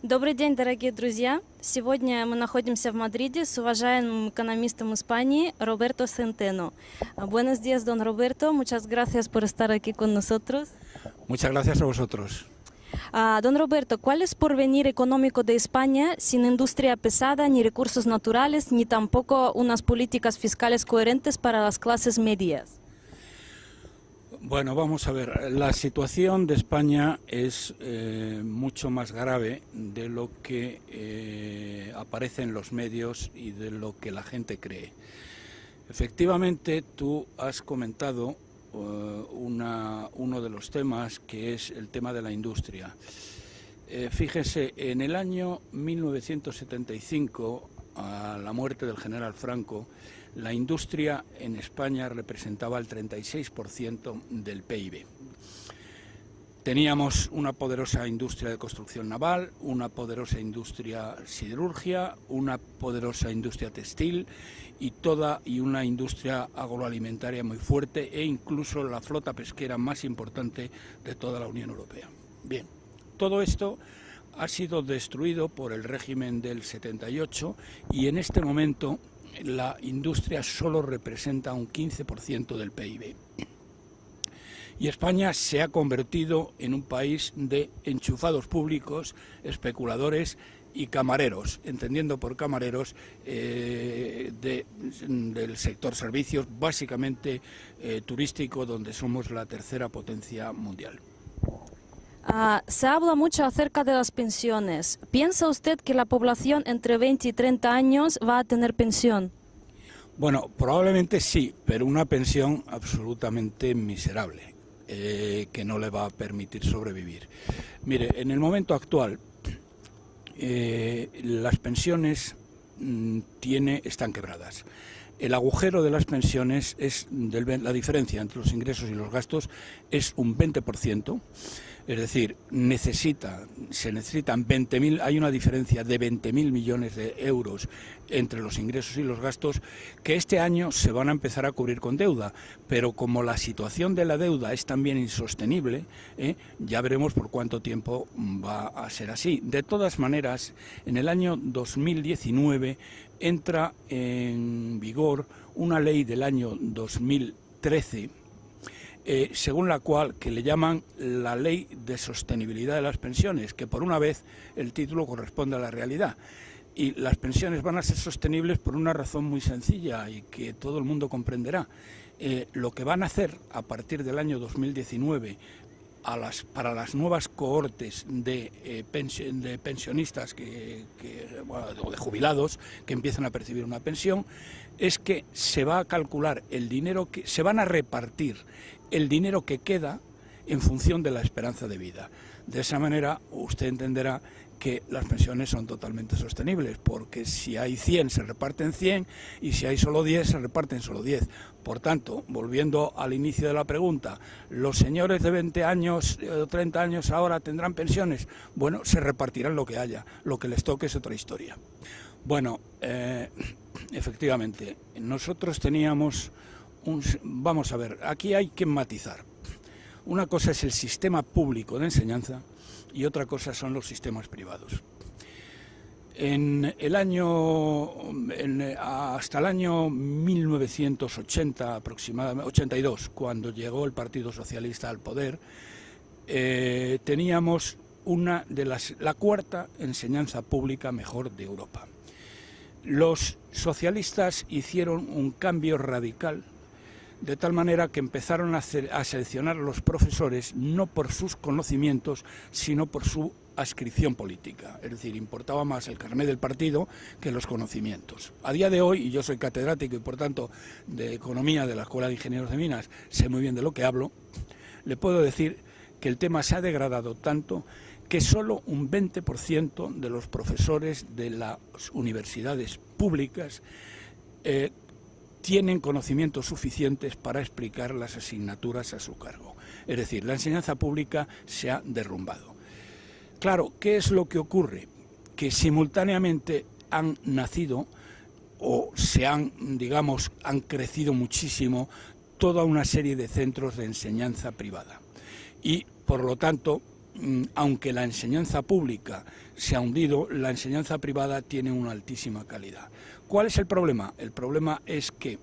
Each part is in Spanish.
Добрый день, дорогие друзья! Сегодня мы находимся в Мадриде с уважаемым экономистом Испании Роберто Centeno. Buenos días, don Roberto. Muchas gracias por estar aquí con nosotros. Muchas gracias a vosotros. Don Roberto, ¿cuál es el porvenir económico de España sin industria pesada, ni recursos naturales, ni tampoco unas políticas fiscales coherentes para las clases medias? Bueno, vamos a ver, la situación de España es mucho más grave de lo que aparece en los medios y de lo que la gente cree. Efectivamente, tú has comentado uno de los temas, que es el tema de la industria. Fíjese, en el año 1975, a la muerte del general Franco, la industria en España representaba el 36% del PIB. Teníamos una poderosa industria de construcción naval, una poderosa industria siderurgia, una poderosa industria textil y una industria agroalimentaria muy fuerte, e incluso la flota pesquera más importante de toda la Unión Europea. Bien, todo esto ha sido destruido por el régimen del 78 y en este momento la industria solo representa un 15% del PIB. Y España se ha convertido en un país de enchufados públicos, especuladores y camareros, entendiendo por camareros del sector servicios, básicamente turístico, donde somos la tercera potencia mundial. Se habla mucho acerca de las pensiones. ¿Piensa usted que la población entre 20 y 30 años va a tener pensión? Bueno, probablemente sí, pero una pensión absolutamente miserable, que no le va a permitir sobrevivir. Mire, en el momento actual, las pensiones están quebradas. El agujero de las pensiones la diferencia entre los ingresos y los gastos es un 20%. Es decir, se necesitan 20.000, hay una diferencia de 20.000 millones de euros entre los ingresos y los gastos, que este año se van a empezar a cubrir con deuda, pero como la situación de la deuda es también insostenible, ya veremos por cuánto tiempo va a ser así. De todas maneras, en el año 2019 entra en vigor una ley del año 2013, según la cual, que le llaman la Ley de Sostenibilidad de las Pensiones, que por una vez el título corresponde a la realidad. Y las pensiones van a ser sostenibles por una razón muy sencilla y que todo el mundo comprenderá. Lo que van a hacer a partir del año 2019 para las nuevas cohortes de pensionistas o de jubilados que empiezan a percibir una pensión, es que se va a calcular el dinero se van a repartir el dinero que queda en función de la esperanza de vida. De esa manera usted entenderá que las pensiones son totalmente sostenibles, porque si hay 100 se reparten 100 y si hay solo 10 se reparten solo 10. Por tanto, volviendo al inicio de la pregunta, ¿los señores de 20 años o 30 años ahora tendrán pensiones? Bueno, se repartirán lo que haya, lo que les toque es otra historia. Bueno, efectivamente, nosotros teníamos vamos a ver, aquí hay que matizar. Una cosa es el sistema público de enseñanza y otra cosa son los sistemas privados. Hasta el año 1980 aproximadamente, 82, cuando llegó el Partido Socialista al poder, teníamos la cuarta enseñanza pública mejor de Europa. Los socialistas hicieron un cambio radical, de tal manera que empezaron a seleccionar a los profesores no por sus conocimientos, sino por su adscripción política. Es decir, importaba más el carné del partido que los conocimientos. A día de hoy, y yo soy catedrático y por tanto de Economía de la Escuela de Ingenieros de Minas, sé muy bien de lo que hablo, le puedo decir que el tema se ha degradado tanto que solo un 20% de los profesores de las universidades públicas tienen conocimientos suficientes para explicar las asignaturas a su cargo. Es decir, la enseñanza pública se ha derrumbado. Claro, ¿qué es lo que ocurre? Que simultáneamente han nacido o han crecido muchísimo toda una serie de centros de enseñanza privada. Y, por lo tanto, aunque la enseñanza pública se ha hundido, la enseñanza privada tiene una altísima calidad. ¿Cuál es el problema? El problema es que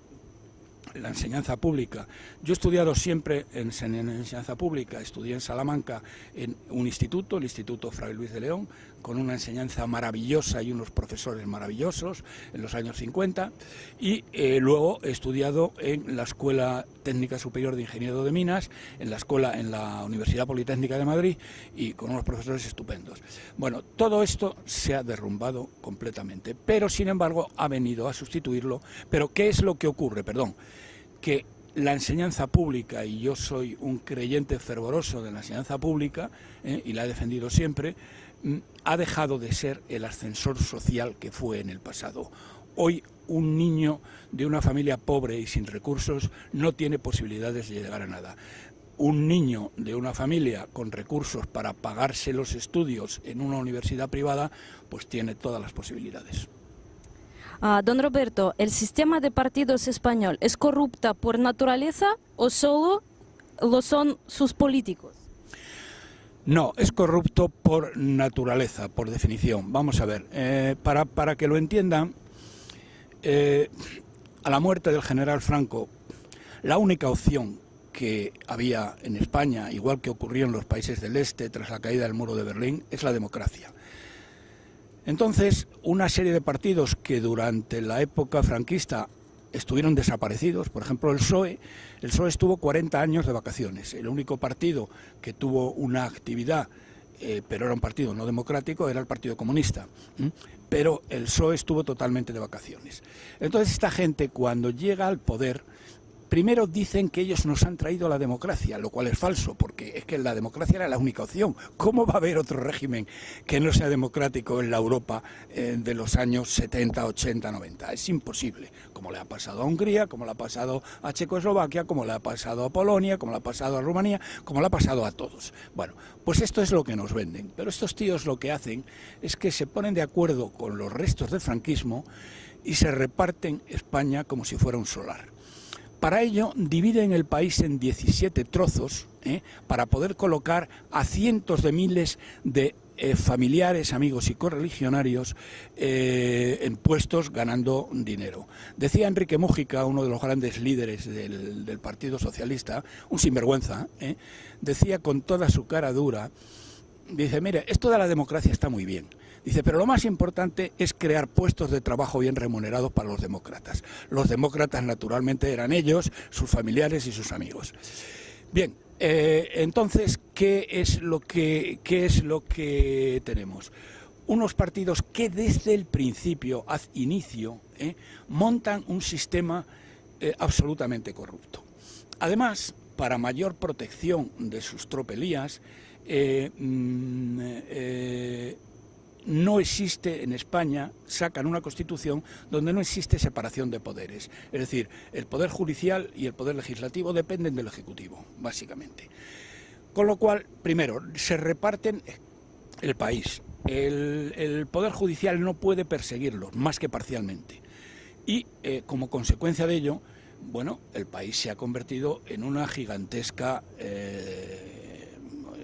la enseñanza pública, yo he estudiado siempre en enseñanza pública, estudié en Salamanca en un instituto, el Instituto Fray Luis de León, con una enseñanza maravillosa y unos profesores maravillosos en los años 50, y luego he estudiado en la Escuela Técnica Superior de Ingeniero de Minas, en la Universidad Politécnica de Madrid, y con unos profesores estupendos. Bueno, todo esto se ha derrumbado completamente, pero sin embargo ha venido a sustituirlo. Pero ¿qué es lo que ocurre? Perdón, que la enseñanza pública, y yo soy un creyente fervoroso de la enseñanza pública, y la he defendido siempre, ha dejado de ser el ascensor social que fue en el pasado. Hoy un niño de una familia pobre y sin recursos no tiene posibilidades de llegar a nada. Un niño de una familia con recursos para pagarse los estudios en una universidad privada, pues tiene todas las posibilidades. Don Roberto, ¿el sistema de partidos español es corrupta por naturaleza o solo lo son sus políticos? No, es corrupto por naturaleza, por definición. Vamos a ver, para que lo entiendan, a la muerte del general Franco, la única opción que había en España, igual que ocurrió en los países del este tras la caída del muro de Berlín, es la democracia. Entonces, una serie de partidos que durante la época franquista estuvieron desaparecidos, por ejemplo el PSOE estuvo 40 años de vacaciones. El único partido que tuvo una actividad, pero era un partido no democrático, era el Partido Comunista. Pero el PSOE estuvo totalmente de vacaciones. Entonces esta gente, cuando llega al poder, primero dicen que ellos nos han traído la democracia, lo cual es falso, porque es que la democracia era la única opción. ¿Cómo va a haber otro régimen que no sea democrático en la Europa de los años 70, 80, 90? Es imposible, como le ha pasado a Hungría, como le ha pasado a Checoslovaquia, como le ha pasado a Polonia, como le ha pasado a Rumanía, como le ha pasado a todos. Bueno, pues esto es lo que nos venden, pero estos tíos lo que hacen es que se ponen de acuerdo con los restos del franquismo y se reparten España como si fuera un solar. Para ello dividen el país en 17 trozos, para poder colocar a cientos de miles de familiares, amigos y correligionarios en puestos ganando dinero. Decía Enrique Múgica, uno de los grandes líderes del Partido Socialista, un sinvergüenza, decía con toda su cara dura, dice, mire, esto de la democracia está muy bien. Dice, pero lo más importante es crear puestos de trabajo bien remunerados para los demócratas. Los demócratas, naturalmente, eran ellos, sus familiares y sus amigos. Bien, entonces, ¿qué es lo que tenemos? Unos partidos que desde el principio, ad inicio, montan un sistema absolutamente corrupto. Además, para mayor protección de sus tropelías, no existe en España, sacan una constitución donde no existe separación de poderes. Es decir, el poder judicial y el poder legislativo dependen del ejecutivo, básicamente. Con lo cual, primero, se reparten el país. El poder judicial no puede perseguirlos, más que parcialmente. Y como consecuencia de ello, bueno, el país se ha convertido en una gigantesca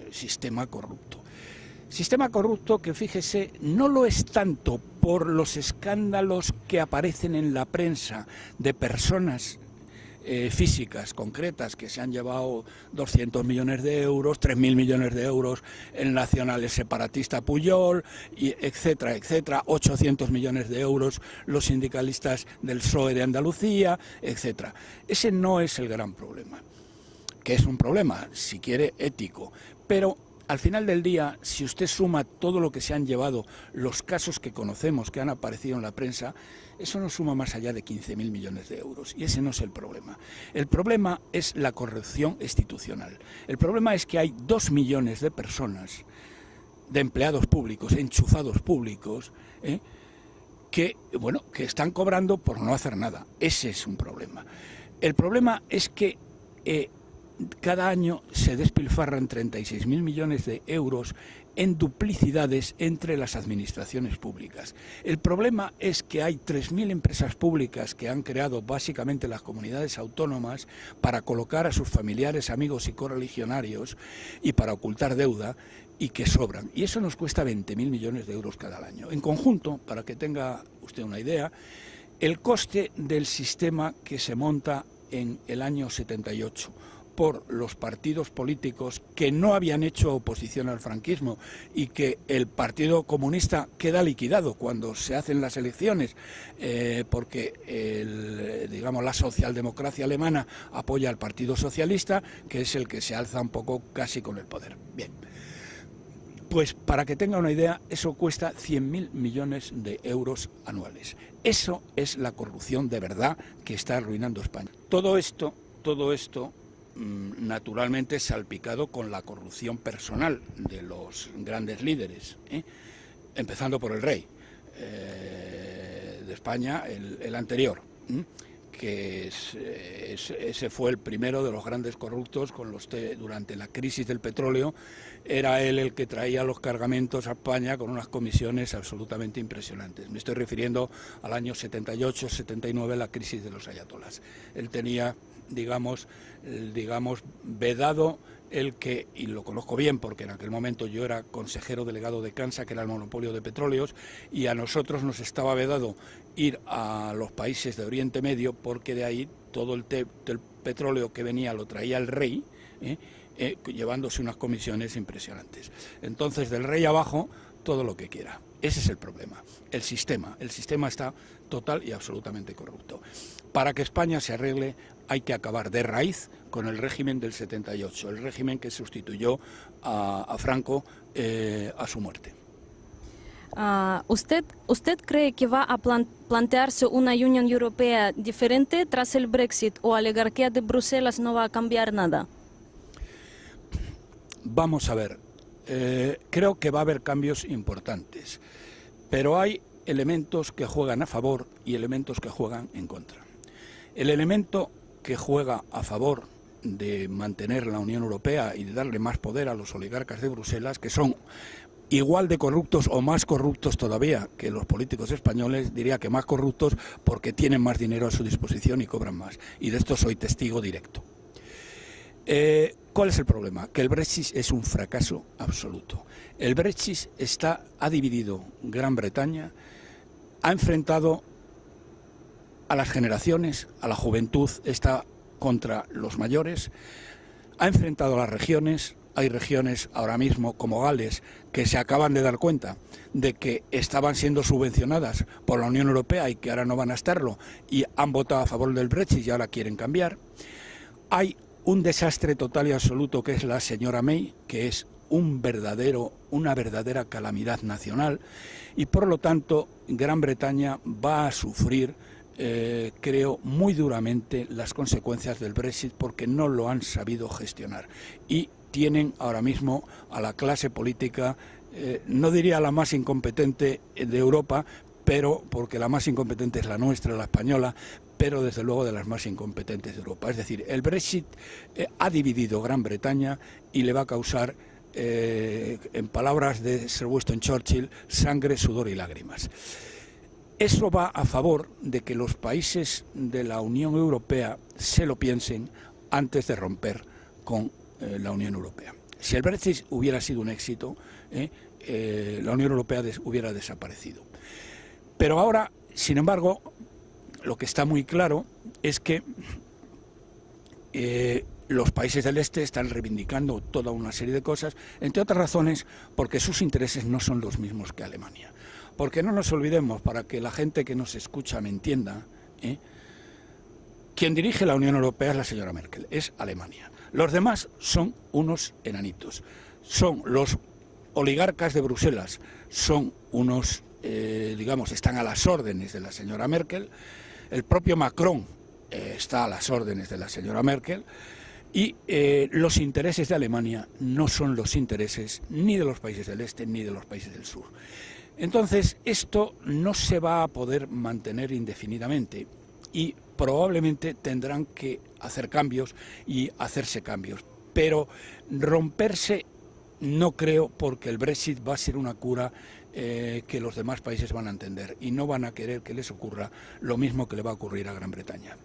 sistema corrupto. Sistema corrupto que, fíjese, no lo es tanto por los escándalos que aparecen en la prensa de personas físicas concretas que se han llevado 200 millones de euros, 3.000 millones de euros el nacional separatista Pujol, y etcétera, etcétera, 800 millones de euros los sindicalistas del PSOE de Andalucía, etcétera. Ese no es el gran problema, que es un problema, si quiere, ético, pero al final del día, si usted suma todo lo que se han llevado, los casos que conocemos, que han aparecido en la prensa, eso no suma más allá de 15.000 millones de euros. Y ese no es el problema. El problema es la corrupción institucional. El problema es que hay 2 millones de personas, de empleados públicos, enchufados públicos, que están cobrando por no hacer nada. Ese es un problema. El problema es que cada año se despilfarran 36.000 millones de euros en duplicidades entre las administraciones públicas. El problema es que hay 3.000 empresas públicas que han creado básicamente las comunidades autónomas para colocar a sus familiares, amigos y correligionarios y para ocultar deuda, y que sobran. Y eso nos cuesta 20.000 millones de euros cada año. En conjunto, para que tenga usted una idea, el coste del sistema que se monta en el año 78 por los partidos políticos que no habían hecho oposición al franquismo y que el Partido Comunista queda liquidado cuando se hacen las elecciones, porque digamos, la socialdemocracia alemana apoya al Partido Socialista, que es el que se alza un poco casi con el poder. Bien. Pues para que tenga una idea, eso cuesta 100.000 millones de euros anuales. Eso es la corrupción de verdad que está arruinando España. Todo esto naturalmente salpicado con la corrupción personal de los grandes líderes, empezando por el rey de España, el anterior, que ese fue el primero de los grandes corruptos durante la crisis del petróleo. Era él el que traía los cargamentos a España con unas comisiones absolutamente impresionantes. Me estoy refiriendo al año 78-79, la crisis de los ayatolás. Él tenía, digamos, vedado y lo conozco bien porque en aquel momento yo era consejero delegado de CANSA, que era el monopolio de petróleos, y a nosotros nos estaba vedado ir a los países de Oriente Medio porque de ahí todo el petróleo que venía lo traía el rey, llevándose unas comisiones impresionantes. Entonces, del rey abajo, todo lo que quiera. Ese es el problema. El sistema está total y absolutamente corrupto. Para que España se arregle, hay que acabar de raíz con el régimen del 78, el régimen que sustituyó a Franco a su muerte. ¿Usted cree que va a plantearse una Unión Europea diferente tras el Brexit, o la oligarquía de Bruselas no va a cambiar nada? Vamos a ver, creo que va a haber cambios importantes, pero hay elementos que juegan a favor y elementos que juegan en contra. El elemento que juega a favor de mantener la Unión Europea y de darle más poder a los oligarcas de Bruselas, que son igual de corruptos o más corruptos todavía que los políticos españoles, diría que más corruptos porque tienen más dinero a su disposición y cobran más. Y de esto soy testigo directo. ¿Cuál es el problema? Que el Brexit es un fracaso absoluto. El Brexit ha dividido Gran Bretaña, ha enfrentado a las generaciones, a la juventud, está contra los mayores, ha enfrentado a las regiones. Hay regiones ahora mismo, como Gales, que se acaban de dar cuenta de que estaban siendo subvencionadas por la Unión Europea y que ahora no van a estarlo, y han votado a favor del Brexit y ahora quieren cambiar. Hay un desastre total y absoluto que es la señora May, que es una verdadera calamidad nacional, y por lo tanto Gran Bretaña va a sufrir, creo, muy duramente las consecuencias del Brexit porque no lo han sabido gestionar. Y tienen ahora mismo a la clase política, no diría la más incompetente de Europa, pero porque la más incompetente es la nuestra, la española, pero desde luego de las más incompetentes de Europa. Es decir, el Brexit ha dividido Gran Bretaña y le va a causar, en palabras de Sir Winston Churchill, sangre, sudor y lágrimas. Eso va a favor de que los países de la Unión Europea se lo piensen antes de romper con la Unión Europea. Si el Brexit hubiera sido un éxito, la Unión Europea hubiera desaparecido. Pero ahora, sin embargo, lo que está muy claro es que los países del este están reivindicando toda una serie de cosas, entre otras razones porque sus intereses no son los mismos que Alemania. Porque no nos olvidemos, para que la gente que nos escucha me entienda, quien dirige la Unión Europea es la señora Merkel, es Alemania. Los demás son unos enanitos. Son los oligarcas de Bruselas, son unos, están a las órdenes de la señora Merkel. El propio Macron está a las órdenes de la señora Merkel. Y los intereses de Alemania no son los intereses ni de los países del este ni de los países del sur. Entonces, esto no se va a poder mantener indefinidamente y probablemente tendrán que hacer cambios y hacerse cambios. Pero romperse no creo, porque el Brexit va a ser una cura que los demás países van a entender y no van a querer que les ocurra lo mismo que le va a ocurrir a Gran Bretaña.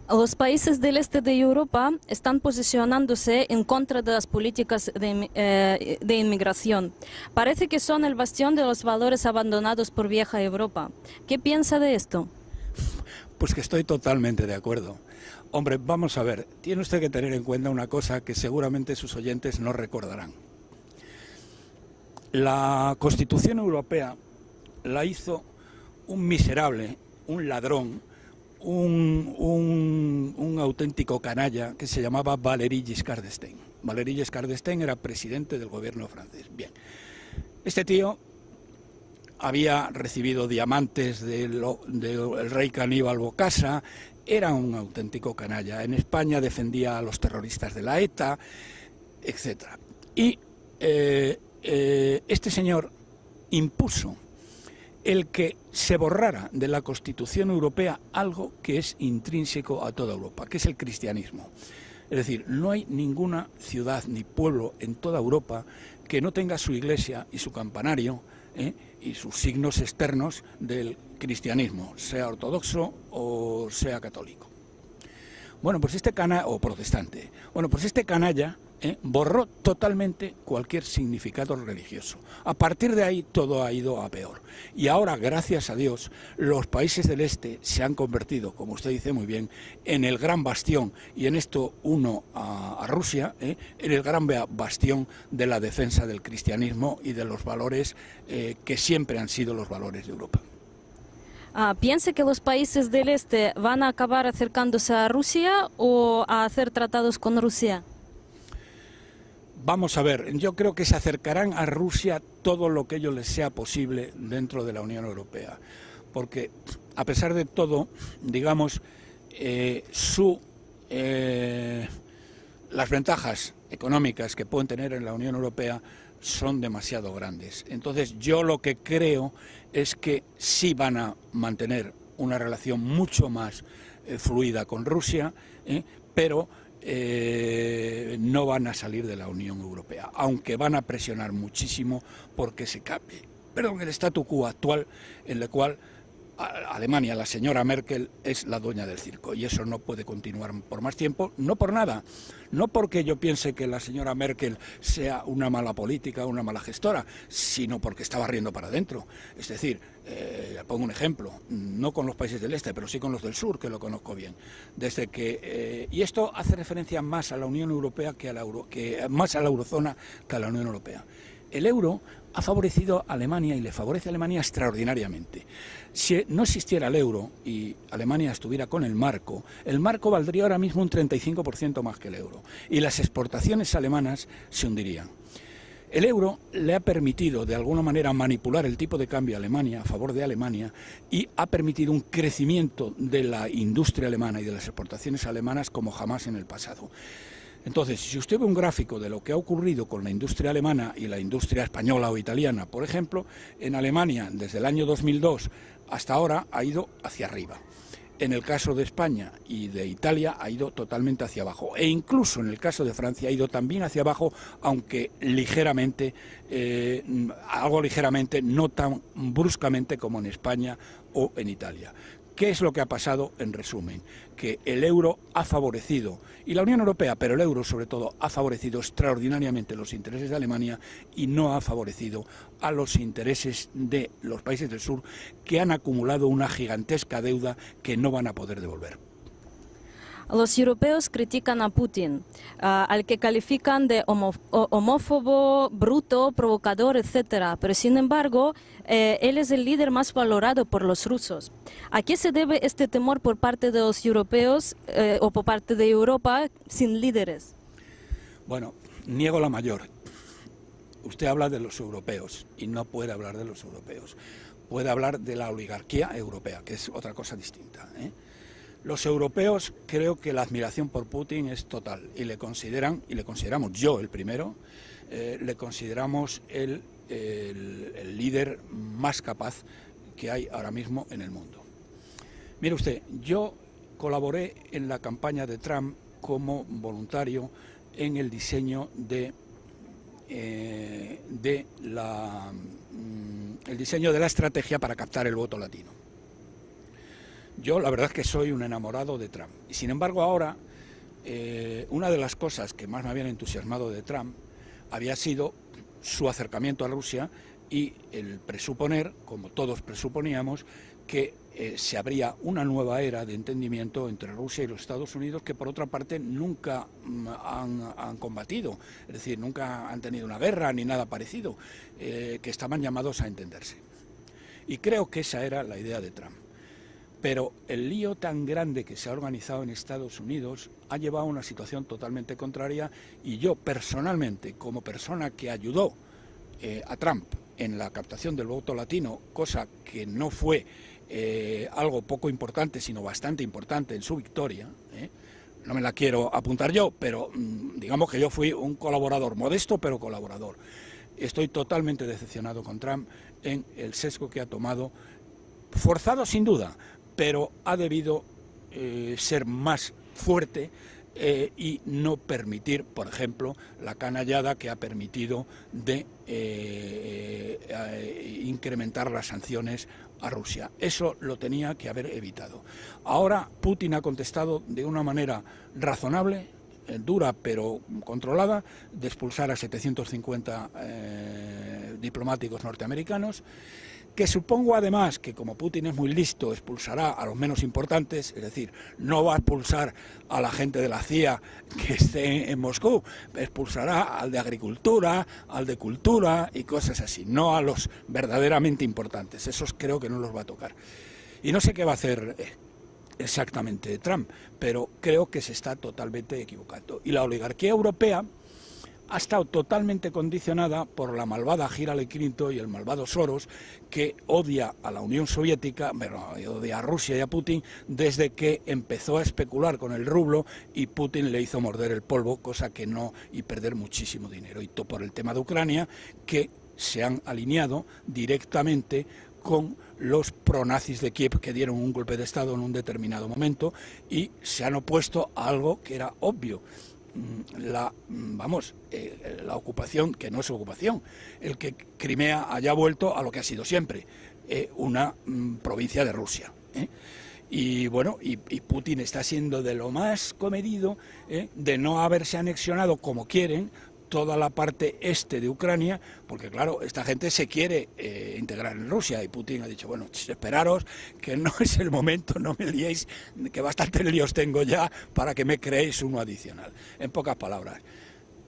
Los países del este de Europa están posicionándose en contra de las políticas de inmigración. Parece que son el bastión de los valores abandonados por vieja Europa. ¿Qué piensa de esto? Pues que estoy totalmente de acuerdo. Hombre, vamos a ver, tiene usted que tener en cuenta una cosa que seguramente sus oyentes no recordarán. La Constitución Europea la hizo un miserable, un ladrón, un auténtico canalla que se llamaba Valéry Giscard d'Estaing. Valéry Giscard d'Estaing era presidente del gobierno francés. Bien, este tío había recibido diamantes del rey Caníbal Bocasa, era un auténtico canalla. En España defendía a los terroristas de la ETA, etc. Y este señor impuso el que se borrara de la Constitución Europea algo que es intrínseco a toda Europa, que es el cristianismo. Es decir, no hay ninguna ciudad ni pueblo en toda Europa que no tenga su iglesia y su campanario y sus signos externos del cristianismo, sea ortodoxo o sea católico. Bueno, pues o protestante. Bueno, pues este canalla borró totalmente cualquier significado religioso. A partir de ahí todo ha ido a peor. Y ahora, gracias a Dios, los países del este se han convertido, como usted dice muy bien, en el gran bastión, y en esto uno a Rusia, en el gran bastión de la defensa del cristianismo y de los valores que siempre han sido los valores de Europa. ¿Piensa que los países del este van a acabar acercándose a Rusia o a hacer tratados con Rusia? Vamos a ver, yo creo que se acercarán a Rusia todo lo que ello les sea posible dentro de la Unión Europea, porque a pesar de todo, digamos, las ventajas económicas que pueden tener en la Unión Europea son demasiado grandes. Entonces yo lo que creo es que sí van a mantener una relación mucho más fluida con Rusia, pero no van a salir de la Unión Europea, aunque van a presionar muchísimo porque se cambie, el statu quo actual, en el cual Alemania, la señora Merkel, es la dueña del circo, y eso no puede continuar por más tiempo, no por nada, no porque yo piense que la señora Merkel sea una mala política, una mala gestora, sino porque está barriendo para adentro. Es decir, pongo un ejemplo, no con los países del este, pero sí con los del sur, que lo conozco bien. Y esto hace referencia más a la Unión Europea más a la eurozona que a la Unión Europea. El euro ha favorecido a Alemania y le favorece a Alemania extraordinariamente. Si no existiera el euro y Alemania estuviera con el marco valdría ahora mismo un 35% más que el euro y las exportaciones alemanas se hundirían. El euro le ha permitido de alguna manera manipular el tipo de cambio a Alemania, a favor de Alemania, y ha permitido un crecimiento de la industria alemana y de las exportaciones alemanas como jamás en el pasado. Entonces, si usted ve un gráfico de lo que ha ocurrido con la industria alemana y la industria española o italiana, por ejemplo, en Alemania desde el año 2002 hasta ahora ha ido hacia arriba. En el caso de España y de Italia ha ido totalmente hacia abajo. E incluso en el caso de Francia ha ido también hacia abajo, aunque ligeramente, algo ligeramente, no tan bruscamente como en España o en Italia. ¿Qué es lo que ha pasado en resumen? Que el euro ha favorecido, y la Unión Europea, pero el euro sobre todo, ha favorecido extraordinariamente los intereses de Alemania y no ha favorecido a los intereses de los países del sur, que han acumulado una gigantesca deuda que no van a poder devolver. Los europeos critican a Putin, al que califican de homófobo, bruto, provocador, etc. Pero sin embargo, él es el líder más valorado por los rusos. ¿A qué se debe este temor por parte de los europeos o por parte de Europa sin líderes? Bueno, niego la mayor. Usted habla de los europeos y no puede hablar de los europeos. Puede hablar de la oligarquía europea, que es otra cosa distinta, Los europeos, creo que la admiración por Putin es total y le consideramos, yo el primero, le consideramos el líder más capaz que hay ahora mismo en el mundo. Mire usted, yo colaboré en la campaña de Trump como voluntario en el diseño de la estrategia para captar el voto latino. Yo la verdad es que soy un enamorado de Trump. Y sin embargo ahora, una de las cosas que más me habían entusiasmado de Trump había sido su acercamiento a Rusia y el presuponer, como todos presuponíamos, que se abría una nueva era de entendimiento entre Rusia y los Estados Unidos, que por otra parte nunca han combatido, es decir, nunca han tenido una guerra ni nada parecido, que estaban llamados a entenderse. Y creo que esa era la idea de Trump. Pero el lío tan grande que se ha organizado en Estados Unidos ha llevado a una situación totalmente contraria, y yo personalmente, como persona que ayudó a Trump en la captación del voto latino, cosa que no fue algo poco importante, sino bastante importante en su victoria, no me la quiero apuntar yo, pero digamos que yo fui un colaborador, modesto pero colaborador. Estoy totalmente decepcionado con Trump en el sesgo que ha tomado, forzado sin duda, pero ha debido ser más fuerte y no permitir, por ejemplo, la canallada que ha permitido de incrementar las sanciones a Rusia. Eso lo tenía que haber evitado. Ahora Putin ha contestado de una manera razonable, dura pero controlada, de expulsar a 750 diplomáticos norteamericanos, que supongo además que, como Putin es muy listo, expulsará a los menos importantes, es decir, no va a expulsar a la gente de la CIA que esté en Moscú, expulsará al de Agricultura, al de Cultura y cosas así, no a los verdaderamente importantes, esos creo que no los va a tocar. Y no sé qué va a hacer exactamente Trump, pero creo que se está totalmente equivocando. Y la oligarquía europea ha estado totalmente condicionada por la malvada Hillary Clinton y el malvado Soros, que odia a la Unión Soviética, odia a Rusia y a Putin desde que empezó a especular con el rublo y Putin le hizo morder el polvo, cosa que no, y perder muchísimo dinero. Y todo por el tema de Ucrania, que se han alineado directamente con los pronazis de Kiev, que dieron un golpe de Estado en un determinado momento y se han opuesto a algo que era obvio. La ocupación, que no es ocupación, el que Crimea haya vuelto a lo que ha sido siempre, una provincia de Rusia. Y bueno, y Putin está siendo de lo más comedido, de no haberse anexionado como quieren toda la parte este de Ucrania, porque claro, esta gente se quiere integrar en Rusia, y Putin ha dicho, bueno, esperaros, que no es el momento, no me liéis, que bastantes líos tengo ya para que me creéis uno adicional. En pocas palabras,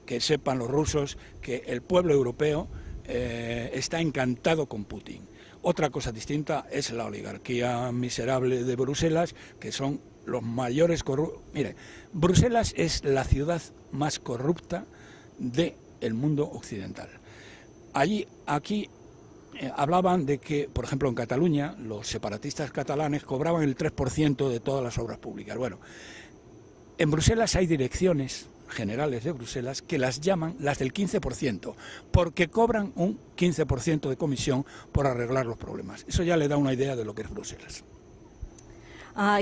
que sepan los rusos que el pueblo europeo está encantado con Putin. Otra cosa distinta es la oligarquía miserable de Bruselas, que son los mayores corruptos. Mire, Bruselas es la ciudad más corrupta del mundo occidental. Aquí hablaban de que, por ejemplo, en Cataluña, los separatistas catalanes cobraban el 3% de todas las obras públicas. Bueno, en Bruselas hay direcciones generales de Bruselas que las llaman las del 15%, porque cobran un 15% de comisión por arreglar los problemas. Eso ya le da una idea de lo que es Bruselas.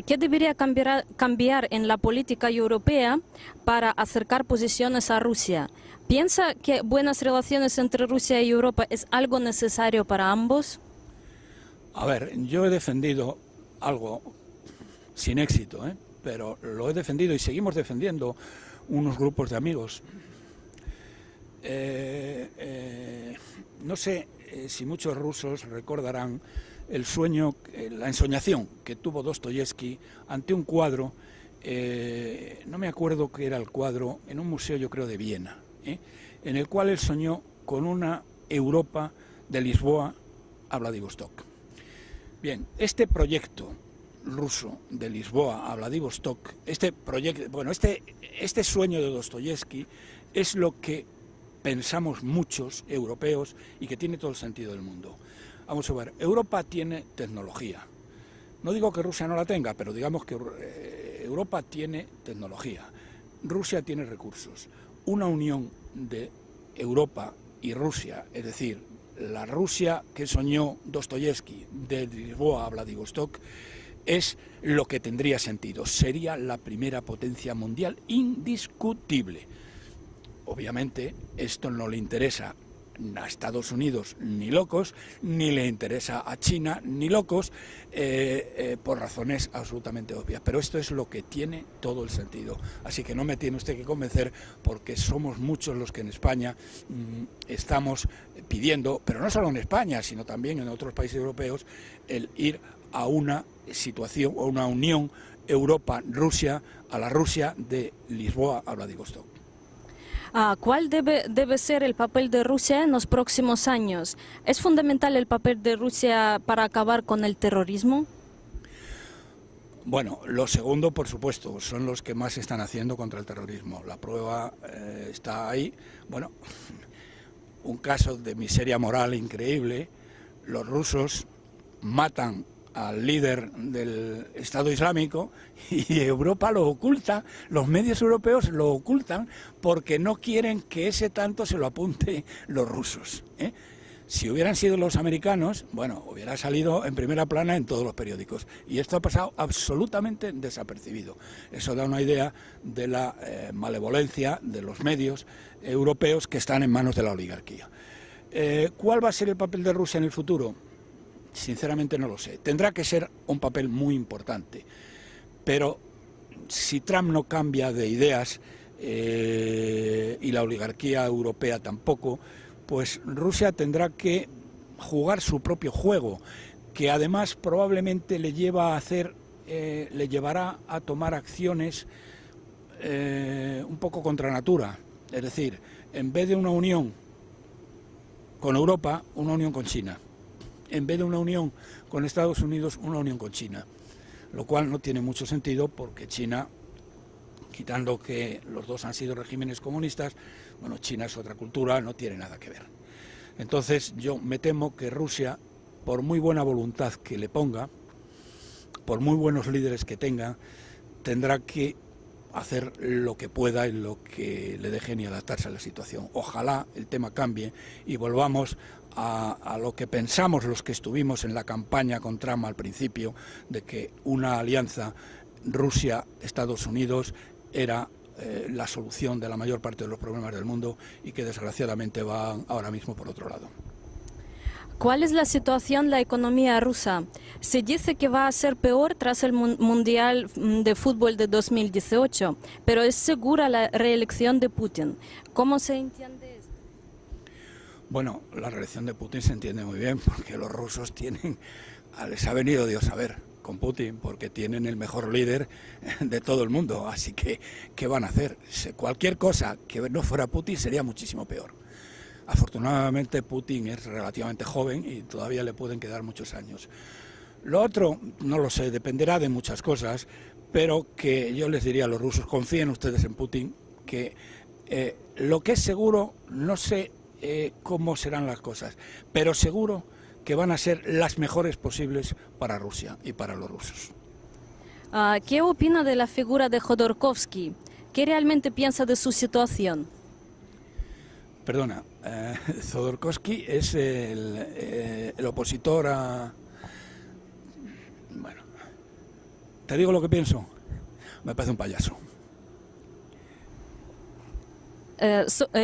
¿Qué debería cambiar en la política europea para acercar posiciones a Rusia? ¿Piensa que buenas relaciones entre Rusia y Europa es algo necesario para ambos? A ver, yo he defendido algo sin éxito, pero lo he defendido y seguimos defendiendo unos grupos de amigos. No sé si muchos rusos recordarán el sueño, la ensoñación que tuvo Dostoyevsky ante un cuadro, no me acuerdo qué era el cuadro, en un museo yo creo de Viena, en el cual él soñó con una Europa de Lisboa a Vladivostok. Bien, este proyecto ruso de Lisboa a Vladivostok, este sueño de Dostoyevsky es lo que pensamos muchos europeos y que tiene todo el sentido del mundo. Vamos a ver, Europa tiene tecnología. No digo que Rusia no la tenga, pero digamos que Europa tiene tecnología. Rusia tiene recursos. Una unión de Europa y Rusia, es decir, la Rusia que soñó Dostoyevsky de Lisboa a Vladivostok, es lo que tendría sentido. Sería la primera potencia mundial indiscutible. Obviamente esto no le interesa a Estados Unidos ni locos, ni le interesa a China ni locos, por razones absolutamente obvias. Pero esto es lo que tiene todo el sentido. Así que no me tiene usted que convencer, porque somos muchos los que en España estamos pidiendo, pero no solo en España, sino también en otros países europeos, el ir a una situación o una unión Europa-Rusia, a la Rusia de Lisboa a Vladivostok. ¿Cuál debe ser el papel de Rusia en los próximos años? ¿Es fundamental el papel de Rusia para acabar con el terrorismo? Bueno, lo segundo, por supuesto, son los que más están haciendo contra el terrorismo. La prueba está ahí. Bueno, un caso de miseria moral increíble. Los rusos matan al líder del Estado Islámico y Europa lo oculta, los medios europeos lo ocultan porque no quieren que ese tanto se lo apunte los rusos, ¿eh? Si hubieran sido los americanos, bueno, hubiera salido en primera plana en todos los periódicos, y esto ha pasado absolutamente desapercibido. Eso da una idea de la malevolencia de los medios europeos que están en manos de la oligarquía. ¿Cuál va a ser el papel de Rusia en el futuro? Sinceramente no lo sé. Tendrá que ser un papel muy importante, pero si Trump no cambia de ideas y la oligarquía europea tampoco, pues Rusia tendrá que jugar su propio juego, que además probablemente le llevará a tomar acciones un poco contra natura. Es decir, en vez de una unión con Europa, una unión con China. En vez de una unión con Estados Unidos, una unión con China, lo cual no tiene mucho sentido, porque China, quitando que los dos han sido regímenes comunistas, bueno, China es otra cultura, no tiene nada que ver. Entonces yo me temo que Rusia, por muy buena voluntad que le ponga, por muy buenos líderes que tenga, tendrá que hacer lo que pueda y lo que le dejen y adaptarse a la situación. Ojalá el tema cambie y volvamos a lo que pensamos los que estuvimos en la campaña con Trump al principio, de que una alianza Rusia-Estados Unidos era la solución de la mayor parte de los problemas del mundo, y que desgraciadamente van ahora mismo por otro lado. ¿Cuál es la situación de la economía rusa? Se dice que va a ser peor tras el Mundial de Fútbol de 2018, pero es segura la reelección de Putin. ¿Cómo se entiende esto? Bueno, la reelección de Putin se entiende muy bien, porque los rusos les ha venido Dios a ver con Putin, porque tienen el mejor líder de todo el mundo. Así que, ¿qué van a hacer? Cualquier cosa que no fuera Putin sería muchísimo peor. Afortunadamente Putin es relativamente joven y todavía le pueden quedar muchos años. Lo otro, no lo sé, dependerá de muchas cosas, pero que yo les diría a los rusos: confíen ustedes en Putin, que lo que es seguro, no sé cómo serán las cosas, pero seguro que van a ser las mejores posibles para Rusia y para los rusos. ¿Qué opina de la figura de Jodorkovsky? ¿Qué realmente piensa de su situación? Perdona, Jodorkovsky es el opositor a... Bueno, te digo lo que pienso, me parece un payaso.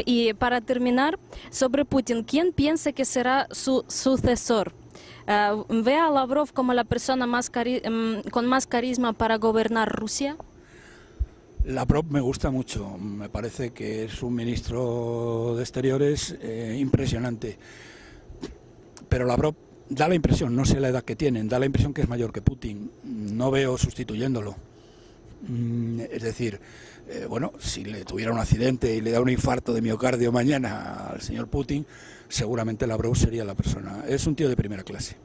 Y para terminar, sobre Putin, ¿quién piensa que será su sucesor? ¿Ve a Lavrov como la persona con más carisma para gobernar Rusia? Lavrov me gusta mucho, me parece que es un ministro de Exteriores impresionante, pero Lavrov da la impresión, no sé la edad que tienen, da la impresión que es mayor que Putin, no veo sustituyéndolo. Es decir, bueno, si le tuviera un accidente y le da un infarto de miocardio mañana al señor Putin, seguramente Lavrov sería la persona. Es un tío de primera clase,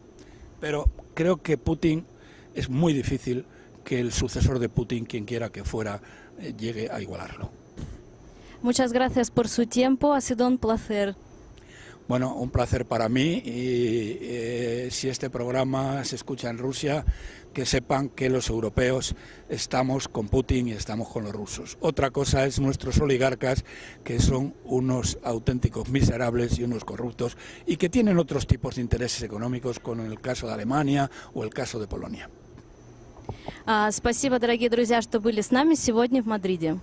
pero creo que Putin es muy difícil que el sucesor de Putin, quien quiera que fuera, llegue a igualarlo. Muchas gracias por su tiempo, ha sido un placer. Bueno, un placer para mí, y si este programa se escucha en Rusia, que sepan que los europeos estamos con Putin y estamos con los rusos. Otra cosa es nuestros oligarcas, que son unos auténticos miserables y unos corruptos, y que tienen otros tipos de intereses económicos, como en el caso de Alemania o el caso de Polonia. Спасибо, дорогие друзья, что были с нами сегодня в Мадриде.